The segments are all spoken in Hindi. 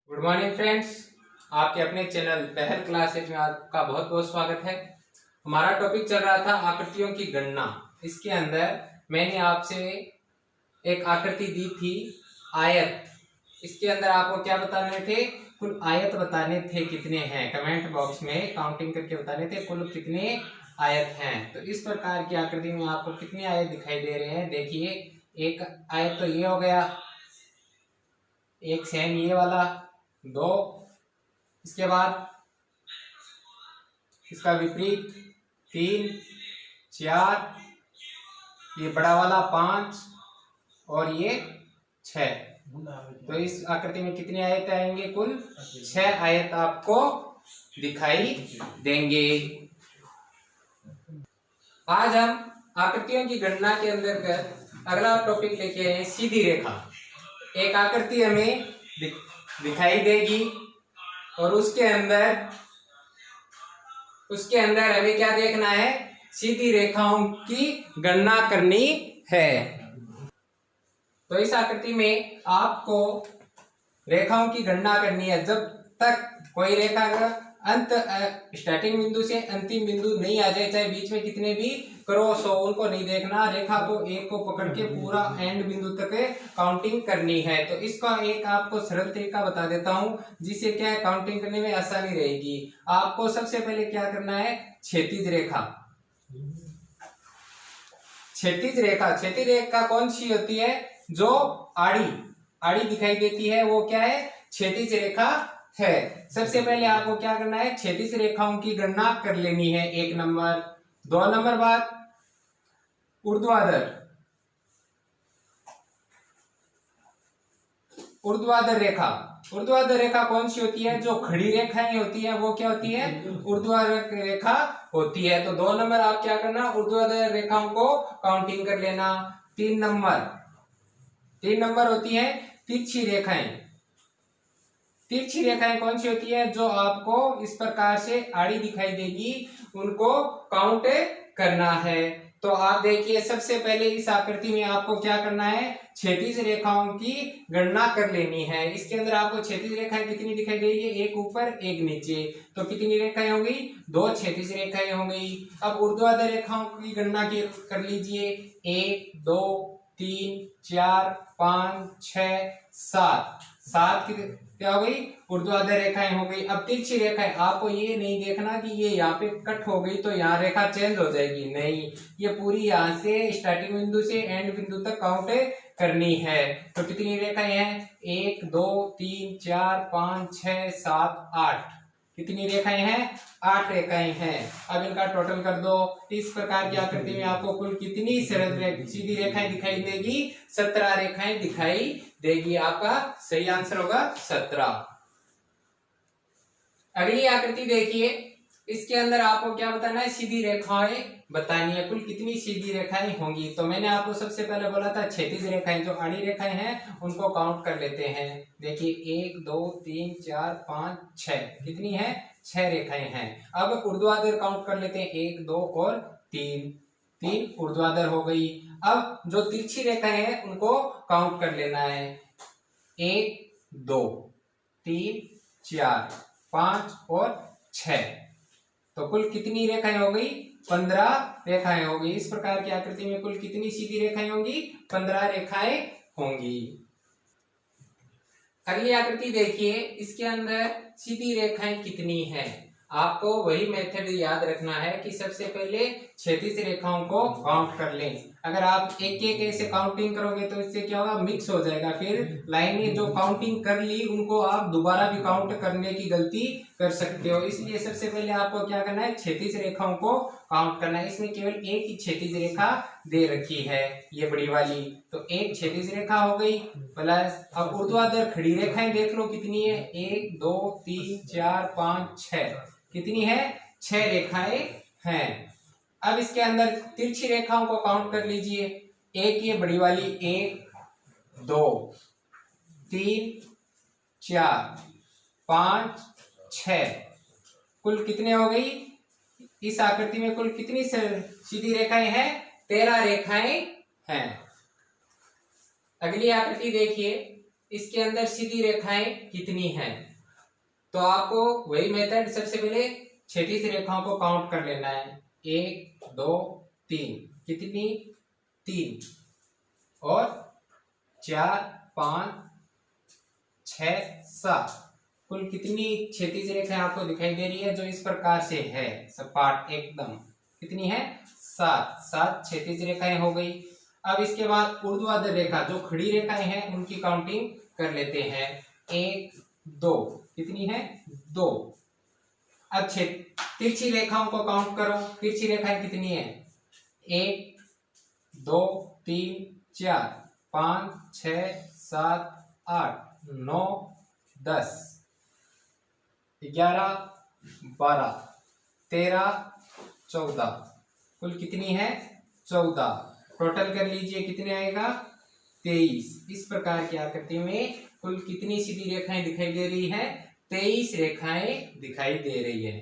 Good morning friends. आपके अपने चैनल पहल क्लासेज में आपका बहुत बहुत स्वागत है। हमारा टॉपिक चल रहा था आकृतियों की गणना। इसके अंदर मैंने आपसे एक आकृति दी थी आयत। इसके अंदर आपको क्या बताने थे? कुल आयत बताने थे कितने हैं। कमेंट बॉक्स में काउंटिंग करके बताने थे कुल कितने आयत हैं। तो इस प्रकार की आकृति में आपको कितने आयत दिखाई दे रहे हैं? देखिए, एक आयत तो ये हो गया, एक सेम ये वाला, दो, इसके बाद इसका विपरीत तीन, चार, ये बड़ा वाला पांच और ये छह। तो इस आकृति में कितने आयत आएंगे? कुल 6 आयत आपको दिखाई देंगे। आज हम आकृतियों की गणना के अंतर्गत अगला टॉपिक लेके आए, सीधी रेखा। एक आकृति हमें दिखाई देगी और उसके अंदर हमें क्या देखना है? सीधी रेखाओं की गणना करनी है। तो इस आकृति में आपको रेखाओं की गणना करनी है। जब तक कोई रेखा का अंत स्टार्टिंग बिंदु से अंतिम बिंदु नहीं आ जाए, चाहे बीच में कितने भी क्रॉस हो, उनको नहीं देखना। रेखा को एक को पकड़ के पूरा एंड बिंदु तक काउंटिंग करनी है। तो इसका एक आपको सरल तरीका बता देता हूं, जिससे क्या है काउंटिंग करने में आसानी रहेगी। आपको सबसे पहले क्या करना है? क्षैतिज रेखा। क्षैतिज रेखा कौन सी होती है? जो आड़ी दिखाई देती है, वो क्या है? क्षैतिज रेखा है। सबसे पहले आपको क्या करना है? क्षैतिज रेखाओं की गणना कर लेनी है। 1 नंबर। 2 नंबर बाद ऊर्ध्वाधर ऊर्ध्वाधर रेखा कौन सी होती है? जो खड़ी रेखाएं होती है वो क्या होती है? ऊर्ध्वाधर रेखा होती है। तो 2 नंबर आप क्या करना? ऊर्ध्वाधर रेखाओं को काउंटिंग कर लेना। 3 नंबर होती है तिरछी रेखाएं कौन सी होती है? जो आपको इस प्रकार से आड़ी दिखाई देगी, उनको काउंट करना है। तो आप देखिए, सबसे पहले इस आकृति में आपको क्या करना है? क्षैतिज रेखाओं की गणना कर लेनी है। इसके अंदर आपको क्षैतिज रेखाएं कितनी दिखाई देगी? एक ऊपर एक नीचे। तो कितनी रेखाएं हो गई? 2 क्षैतिज रेखाएं हो गई। अब ऊर्ध्वाधर रेखाओं की गणना कर लीजिए। 1 2 3 4 5 6 7 क्या हो गई? ऊर्ध्वाधर रेखाएं हो गई। अब तिरछी रेखाएं, आपको ये नहीं देखना कि ये यहाँ पे कट हो गई तो यहाँ रेखा चेंज हो जाएगी, नहीं, ये पूरी यहाँ से स्टार्टिंग बिंदु से एंड बिंदु तक काउंट करनी है। तो कितनी रेखाएं हैं? 1 2 3 4 5 6 7 8। कितनी रेखाएं हैं? 8 रेखाएं हैं। अब इनका टोटल कर दो। इस प्रकार की आकृति में आपको कुल कितनी सीधी रेखाएं दिखाई देगी? 17 रेखाएं दिखाई देगी। आपका सही आंसर होगा 17। अगली आकृति देखिए, इसके अंदर आपको क्या बताना है? सीधी रेखाएं बतानी है। कुल कितनी सीधी रेखाएं होंगी? तो मैंने आपको सबसे पहले बोला था क्षैतिज रेखाएं, जो आड़ी रेखाएं हैं उनको काउंट कर लेते हैं। देखिए, 1 2 3 4 5 6। कितनी है? 6 रेखाएं हैं। अब ऊर्ध्वाधर काउंट कर लेते हैं। 1 2 और 3 ऊर्ध्वाधर हो गई। अब जो तिरछी रेखाएं हैं उनको काउंट कर लेना है। 1 2 3 4 5 और 6। तो कुल कितनी रेखाएं हो गई? 15 रेखाएं हो गई। इस प्रकार की आकृति में कुल कितनी सीधी रेखाएं होंगी? 15 रेखाएं होंगी। अगली आकृति देखिए, इसके अंदर सीधी रेखाएं कितनी हैं? आपको वही मेथड याद रखना है कि सबसे पहले क्षैतिज रेखाओं को काउंट कर लें। अगर आप एक एक ऐसे काउंटिंग करोगे तो इससे क्या होगा? मिक्स हो जाएगा। फिर लाइनें जो काउंटिंग कर ली उनको आप दोबारा भी काउंट करने की गलती कर सकते हो। इसलिए सबसे पहले आपको क्या करना है? क्षैतिज रेखाओं को काउंट करना है। इसमें केवल एक ही क्षैतिज रेखा दे रखी है, ये बड़ी वाली। तो एक क्षैतिज रेखा हो गई प्लस, अब ऊर्ध्वाधर खड़ी रेखाएं देख लो कितनी है? 1 2 3 4 5 6। कितनी है? 6 रेखाएं हैं। अब इसके अंदर तिरछी रेखाओं को काउंट कर लीजिए। एक ये बड़ी वाली, 1 2 3 4 5 6। कुल कितने हो गई? इस आकृति में कुल कितनी सीधी रेखाएं हैं? 13 रेखाएं हैं। अगली आकृति देखिए, इसके अंदर सीधी रेखाएं कितनी हैं। तो आपको वही मेथड, सबसे पहले क्षैतिज रेखाओं को काउंट कर लेना है। 1 2 3, कितनी 3, और 4 5 6 7, कुल कितनी क्षैतिज रेखाएं आपको दिखाई दे रही है जो इस प्रकार से है सपाट एकदम, कितनी है 7 क्षैतिज रेखाएं हो गई। अब इसके बाद ऊर्ध्वाधर रेखा जो खड़ी रेखाएं हैं उनकी काउंटिंग कर लेते हैं। 1 2, कितनी है 2। अब तिरछी रेखाओं को काउंट करो, तिरछी रेखाएं कितनी है 1 2 3 4 5 6 7 8 9 10 11 12 13 14, कुल कितनी है 14। टोटल कर लीजिए कितने आएगा 23। इस प्रकार की आकृति में कुल कितनी सीधी रेखाएं दिखाई दे रही है 23 रेखाएं दिखाई दे रही है।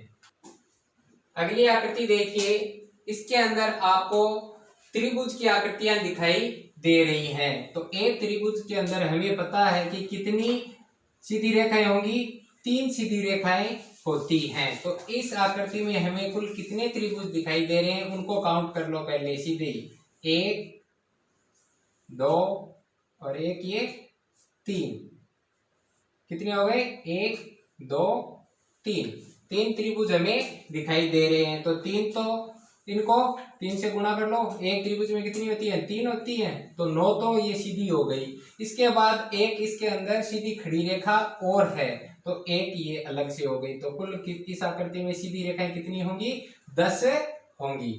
अगली आकृति देखिए, इसके अंदर आपको त्रिभुज की आकृतियां दिखाई दे रही हैं। तो एक त्रिभुज के अंदर हमें पता है कि कितनी सीधी रेखाएं होंगी, 3 सीधी रेखाएं होती हैं। तो इस आकृति में हमें कुल कितने त्रिभुज दिखाई दे रहे हैं उनको काउंट कर लो पहले सीधे ही। 1 2 और एक ये 3, कितने हो गए 1 2 3, 3 त्रिभुज हमें दिखाई दे रहे हैं। तो 3, तो इनको 3 से गुणा कर लो, एक त्रिभुज में कितनी होती है 3 होती है, तो 9 तो ये सीधी हो गई। इसके बाद एक इसके अंदर सीधी खड़ी रेखा और है, तो एक ये अलग से हो गई। तो कुल इस आकृति में सीधी रेखाएं कितनी होंगी 10 होंगी।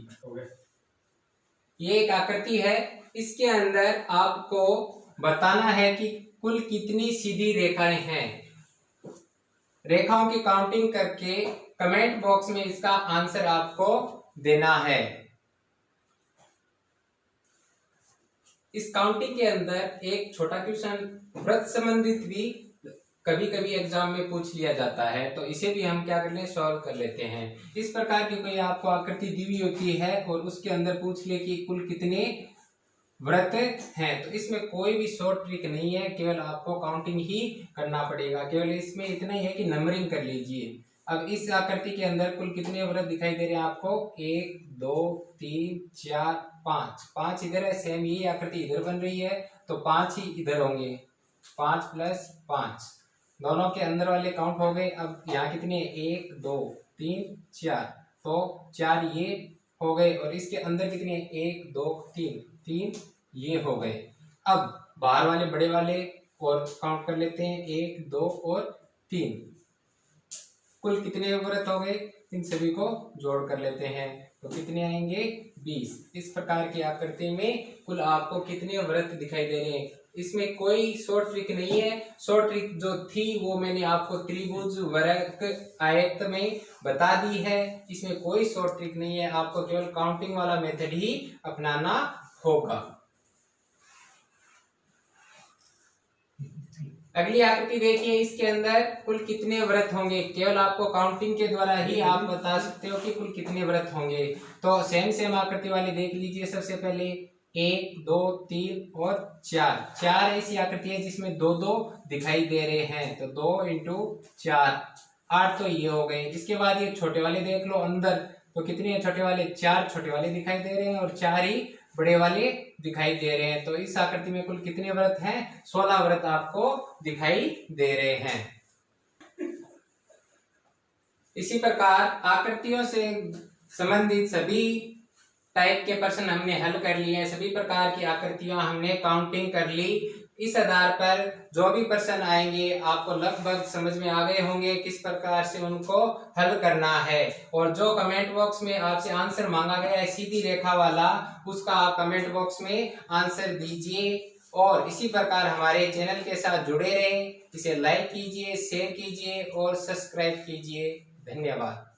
ये एक आकृति है, इसके अंदर आपको बताना है कि कुल कितनी सीधी रेखाएं हैं। रेखाओं की काउंटिंग करके कमेंट बॉक्स में इसका आंसर आपको देना है। इस काउंटिंग के अंदर एक छोटा क्वेश्चन वृत्त संबंधित भी कभी कभी एग्जाम में पूछ लिया जाता है, तो इसे भी हम क्या कर ले सॉल्व कर लेते हैं। इस प्रकार की कोई आपको आकृति दी हुई होती है और उसके अंदर पूछ ले कि कुल कितने वृत्त हैं, तो इसमें कोई भी शॉर्ट ट्रिक नहीं है, केवल आपको काउंटिंग ही करना पड़ेगा। केवल इसमें इतना ही है कि नंबरिंग कर लीजिए। अब इस आकृति के अंदर कुल कितने वृत्त दिखाई दे रहे हैं आपको 1 2 3 4 5 इधर है, सेम यही आकृति इधर बन रही है, तो 5 ही इधर होंगे। 5 + 5 दोनों के अंदर वाले काउंट हो गए। अब यहाँ कितने 1 2 3 4, तो 4 ये हो गए, और इसके अंदर कितने 1 2 3 ये हो गए। अब बाहर वाले बड़े वाले और काउंट कर लेते हैं 1 2 और 3, कुल कितने वृत्त हो गए, इन सभी को जोड़ कर लेते हैं, तो कितने आएंगे 20। इस प्रकार की आकृति में कुल आपको कितने वृत्त दिखाई दे रहे हैं। इसमें कोई शॉर्ट ट्रिक नहीं है, शॉर्ट ट्रिक जो थी वो मैंने आपको त्रिभुज वर्ग आयत में बता दी है। इसमें कोई शॉर्ट ट्रिक नहीं है, आपको केवल काउंटिंग वाला मेथड ही अपनाना होगा। अगली आकृति देखिए, इसके अंदर कुल कितने वृत्त होंगे, केवल आपको काउंटिंग के द्वारा ही आप बता सकते हो कि कुल कितने वृत्त होंगे। तो सेम आकृति वाले देख लीजिए। सबसे पहले 1 2 3 और 4 ऐसी आकृति है जिसमें 2 2 दिखाई दे रहे हैं, तो 2 × 4 8, तो ये हो गए। इसके बाद ये छोटे वाले देख लो अंदर, तो कितने हैं छोटे वाले 4 छोटे वाले दिखाई दे रहे हैं और 4 ही बड़े वाले दिखाई दे रहे हैं। तो इस आकृति में कुल कितने वृत्त हैं 16 वृत्त आपको दिखाई दे रहे हैं। इसी प्रकार आकृतियों से संबंधित सभी टाइप के प्रश्न हमने हल कर लिए हैं, सभी प्रकार की आकृतियां हमने काउंटिंग कर ली। इस आधार पर जो भी प्रश्न आएंगे आपको लगभग समझ में आ गए होंगे किस प्रकार से उनको हल करना है। और जो कमेंट बॉक्स में आपसे आंसर मांगा गया है सीधी रेखा वाला, उसका आप कमेंट बॉक्स में आंसर दीजिए। और इसी प्रकार हमारे चैनल के साथ जुड़े रहें, इसे लाइक कीजिए, शेयर कीजिए और सब्सक्राइब कीजिए। धन्यवाद।